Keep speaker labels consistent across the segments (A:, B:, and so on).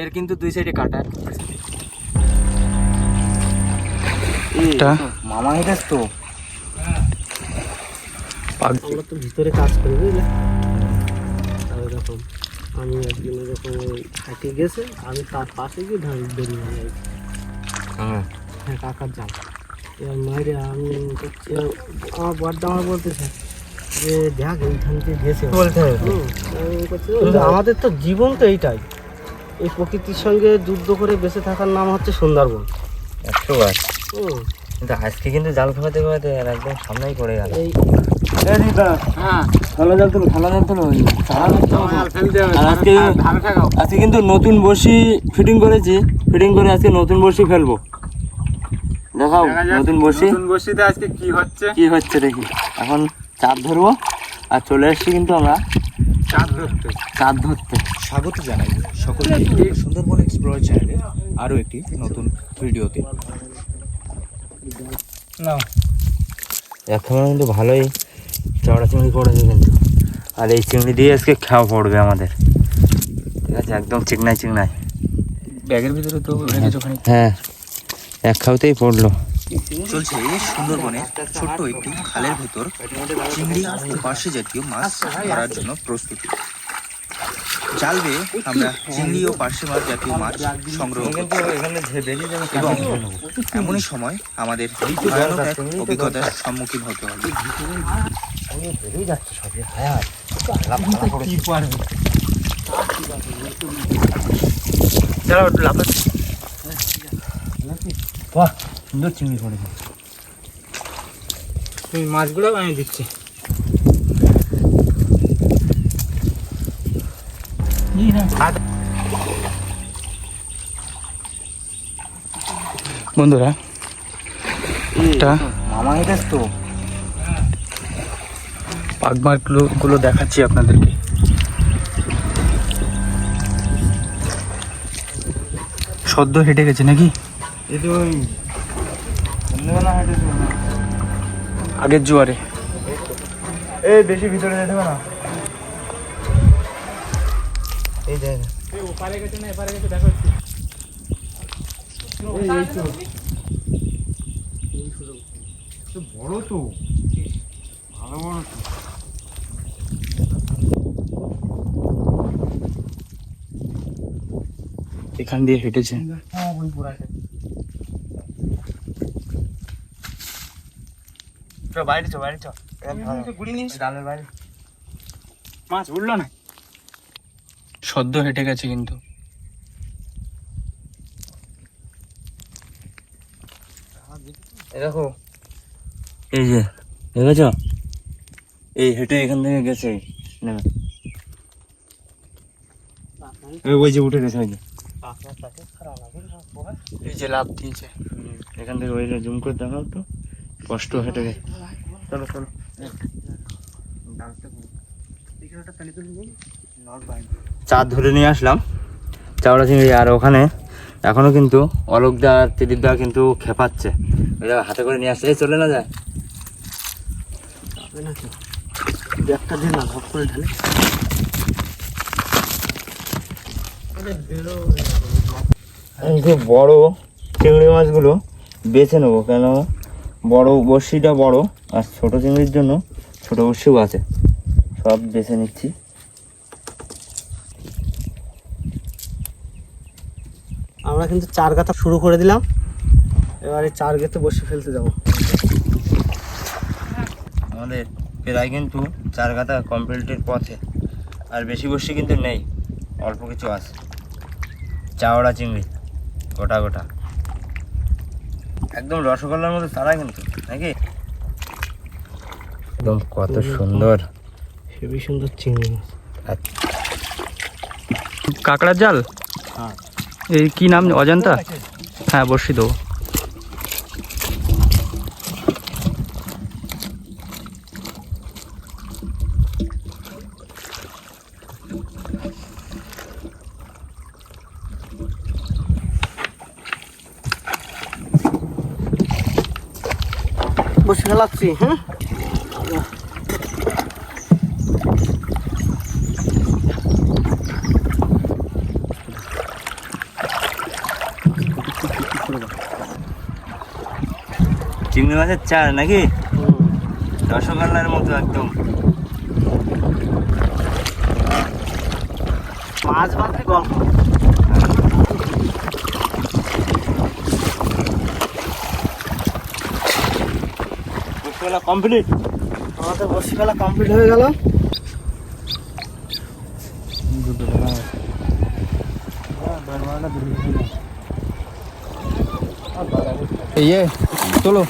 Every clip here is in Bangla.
A: এর কিন্তু দুই সাইডে কাটা।
B: এটা
A: মামা এটা তো
C: আমরা তো ভিতরে কাজ করি বুঝলে। এরকম আমি একদিন এরকম হাঁটে গেছে, আমি তার পাশে গিয়ে বেরিয়ে যাই। হ্যাঁ কাকার জাল। এবার মায়ের আমি আমার বড়দা আমার বলতেছে যে দেখ এইখান থেকে গেছে
A: বলতে হবে।
C: আমাদের তো জীবন তো এইটাই, এই প্রকৃতির সঙ্গে যুদ্ধ করে বেঁচে থাকার নাম হচ্ছে সুন্দরবন।
A: 100 কিন্তু আজকে কিন্তু জাল খাওয়াতে খাওয়াতে একদম সামনেই পড়ে গেল। আজকে কিন্তু নতুন বড়শি ফিটিং করেছি, ফিটিং করে আজকে নতুন বড়শি ফেলবো। দেখাও নতুন বড়শিতে আজকে কি হচ্ছে দেখি। এখন চাঁদ ধরবো আর চলে এসছি কিন্তু আমরা চাঁদ ধরতে।
B: স্বাগত জানাই সকলকে সুন্দরবন এক্সপ্লোরার চ্যানেলে আরও একটি নতুন ভিডিওতে।
A: এখন কিন্তু ভালোই চড়া চিংড়ি পড়েছে কিন্তু, আর এই চিংড়ি দিয়ে আজকে খাওয়া পড়বে আমাদের। ঠিক আছে, একদম চিকনাই চিকনাই।
B: ব্যাগের ভিতরে তো রেখেছো ওখানে।
A: হ্যাঁ, এক খাওয়াতেই পড়লো।
B: চলছে সুন্দরবনে ছোট্ট একটি খালের ভেতর চিংড়ি ও পার্শে জাতীয় মাছ ধরার জন্য প্রস্তুতি। জাল বেয়ে আমরা চিংড়ি ও পার্শে মাছ জাতীয় মাছ সংগ্রহ করছি এবং এমনই সময় আমাদের ভয়ানক এক অভিজ্ঞতার সম্মুখীন হতে হবে।
A: বাহ, সুন্দর চিংড়ি পড়েছে।
C: তুমি মাছগুলো আমি দিচ্ছি।
B: বন্ধুরা এটা
A: মামা এটা তো
B: পাগমার গুলো দেখাচ্ছি আপনাদেরকে। সদ্য হেঁটে গেছে নাকি
A: এই তো ওই সন্ধ্যেবেলা হেঁটেছিল না,
B: আগের জোয়ারে।
A: এই বেশি ভিতরে যেতে হবে না। এই জায়গা
C: ওপারে গেছে না এপারে গেছে দেখো।
A: বড় তো, ভালো বড় তো।
B: এখান দিয়ে হেঁটেছে।
A: বাইরে চ, বাইরে চ, ডালের বাইরে।
B: মাছ উঠলো না, সদ্য হেঁটে গেছে কিন্তু।
A: দেখো এই যে দেখেছ, এই হেঁটে এখান থেকে গেছে। ওই যে উঠে গেছে, ওই যে
B: এই যে লাভ দিয়েছে
A: এখান থেকে। ওই জুম করে দেখাও তো, কষ্ট হেঁটে গেছে। চলো চলো, চাঁদ ধরে নিয়ে আসলাম চাওড়া চিংড়ি। আর ওখানে এখনো কিন্তু অলোকদা আর ত্রিদীপদা কিন্তু খেপাচ্ছে, ওই হাতে করে নিয়ে আসছে। এই চলে না যায়,
C: একটা দিন না ঘপ করে ঢালে
A: এই যে বড় চিংড়ি মাছগুলো বেছে নেবো, কেন বড় বড়শিটা বড়, আর ছোট চিংড়ির জন্য ছোট বড়শিও আছে। সব বেছে নিচ্ছি।
C: আমরা কিন্তু চার গাথা শুরু করে দিলাম, এবারে চার গেতে বসে ফেলতে যাবো।
A: আমাদের প্রায় কিন্তু 4 গাথা কমপ্লিটের পথে, আর বেশি বড়শি কিন্তু নেই, অল্প কিছু আছে। চাওড়া চিংড়ি গোটা গোটা, একদম রসগোল্লার মতো তারা কিন্তু, নাকি? একদম কত সুন্দর,
C: হেবি সুন্দর চিংড়ি মাছ।
B: কাঁকড়ার জাল।
C: হ্যাঁ।
B: এই কি নাম, অজন্তা? হ্যাঁ, বর্ষি দেবো।
C: বসে ফেলাচ্ছি। হ্যাঁ,
A: চিংড়ি মাছের চার নাকি রসগোল্লার মতো একদম।
C: মাছ ভাতে গল্প।
A: বসিবেলা কমপ্লিট।
C: আমাদের বসি ফেলা কমপ্লিট হয়ে গেল।
B: ইয়ে চলো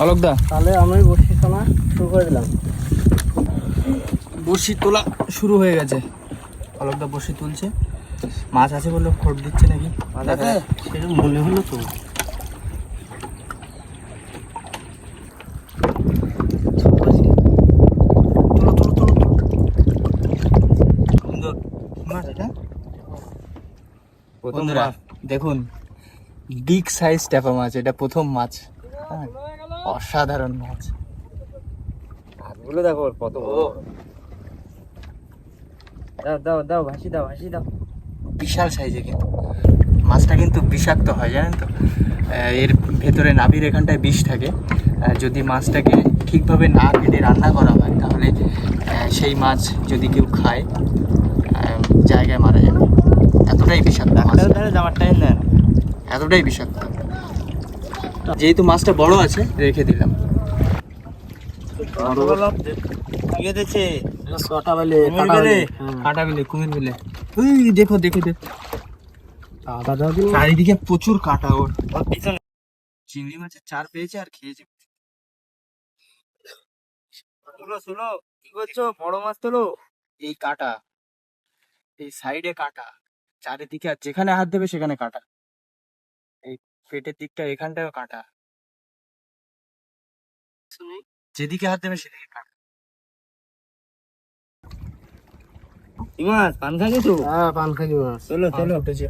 B: অলোকদা,
C: তাহলে আমি বসি ফেলা শুরু করে দিলাম।
B: বড়শি তোলা শুরু হয়ে গেছে। অলোকদা বড়শি তুলছে, মাছ আছে বলে খোট দিচ্ছে নাকি
C: সেরকম মনে হলো তো।
A: সুন্দর মাছ এটা। প্রথম
B: বন্ধুরা
A: মাছ।
B: দেখুন, বিগ সাইজ ট্যাপা মাছ, এটা প্রথম মাছ। হ্যাঁ, অসাধারণ মাছ।
A: মাছগুলো দেখো কত বড়। দাও দাও দাও ভাসি দাও ভাসি দাও।
B: বিশাল সাইজের কিন্তু মাছটা কিন্তু বিষাক্ত হয় জানেন তো। এর ভেতরে নাভির এখানটায় বিষ থাকে। যদি মাছটাকে ঠিকভাবে না কেটে রান্না করা হয় তাহলে সেই মাছ যদি কেউ খায় জায়গায় মারা যাবে। এতটাই বিষাক্ত মাছ,
A: আমার টাইম দেয় না।
B: এতটাই বিষাক্ত। যেহেতু মাছটা বড় আছে রেখে দিলাম।
A: গেছে
C: ছটা বেলে
A: কুমির বেলে।
B: কাঁটা বিলে, কুমির বিলে। ওই দেখো দেখো দেখো,
C: কাটা দাও দিন।
B: চারিদিকে প্রচুর কাঁটা। ওর
A: ওর পিছনে
B: চিংড়ি মাছের চার পেয়েছে আর খেয়েছে।
A: শুনো শুনো, কি করছো? বড় মাছ তোলো।
B: এই কাঁটা, এই সাইডে কাঁটা, চারিদিকে আর যেখানে হাত দেবে সেখানে কাঁটা। এই পেটের দিকটা এখানটাও কাঁটা, যেদিকে হাত দেবে সেদিকে কাঁটা।
A: কি মাছ? পান খাবি তো?
C: হ্যাঁ, পানখালি মাছ।
A: চলো চলো।
B: উঠেছে।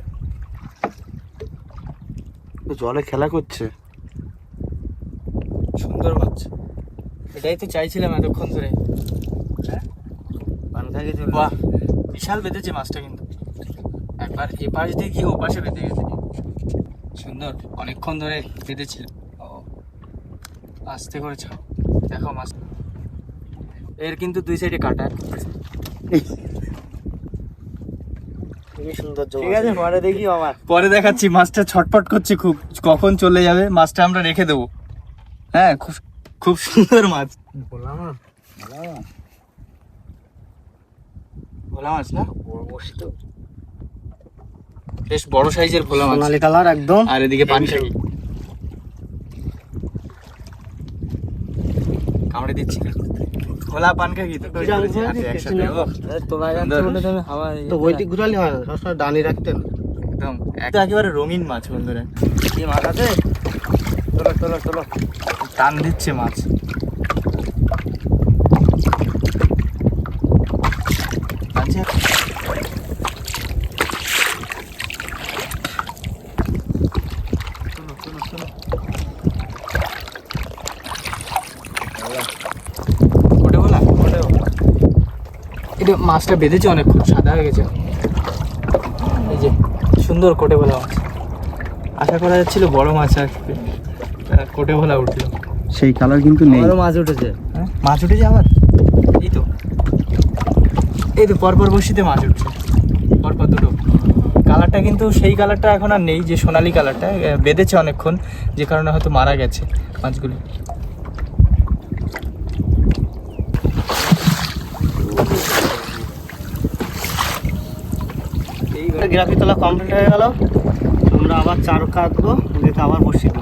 C: জলে খেলা করছে।
B: সুন্দর মাছ, এটাই তো চাইছিলাম এতক্ষণ ধরে।
A: পান খাবি চলো।
B: বাহ, বিশাল বেঁধেছে মাছটা কিন্তু। একবার এপাশ দিয়ে গিয়ে ওপাশে বেঁধে গেছে। সুন্দর, অনেকক্ষণ ধরে বেঁধেছিল। ও আস্তে করে ছাও, দেখো মাছ। এর কিন্তু দুই সাইডে কাটা।
C: খুবই সুন্দর।
A: ঠিক আছে, পরে দেখি আমার।
B: পরে দেখাচ্ছি। মাছটা ছটফট করছে খুব, কখন চলে যাবে। মাছটা আমরা রেখে দেবো। হ্যাঁ, খুব খুব সুন্দর মাছ।
C: বললাম না,
B: ভোলা মাছ না,
C: বড় বসি তো।
B: বেশ বড় সাইজের ভোলা মাছ।
C: সোনালি কালার একদম।
B: আর এদিকে পানখাই কামড়ে দিচ্ছি। ভোলা পানখাই দুটো একসাথে।
A: তোলা যাচ্ছে বলে তুমি হাওয়া
C: তো ওই দিক ঘুরালে হয় না, সবসময় ডানি রাখতেন।
B: একদম একেবারে রঙিন মাছ বন্ধুরা।
A: কি মাছ আছে? চলো চলো চলো।
B: টান দিচ্ছে মাছ। আচ্ছা, ওটা বলা এটা মাছটা বেঁধেছে অনেকক্ষণ, সাদা হয়ে গেছে। এই যে সুন্দর কোটে ভোলা মাছ। আশা করা যাচ্ছিল বড় মাছ আসবে, কোটে ভোলা উঠলো।
C: সেই কালার কিন্তু নেই।
A: আরো মাছ উঠেছে।
B: হ্যাঁ, মাছ উঠেছে আবার। এই তো এই তো পরপর বসিতে মাছ উঠছে, পরপর দুটো। কালারটা কিন্তু সেই কালারটা এখন আর নেই, যে সোনালি কালারটা। বেঁধেছে অনেকক্ষণ, যে কারণে হয়তো মারা গেছে মাছগুলি।
C: গ্রাফি তোলা কমপ্লিট হয়ে গেল। আমরা আবার চার কাটবো, আবার বসি দেবো।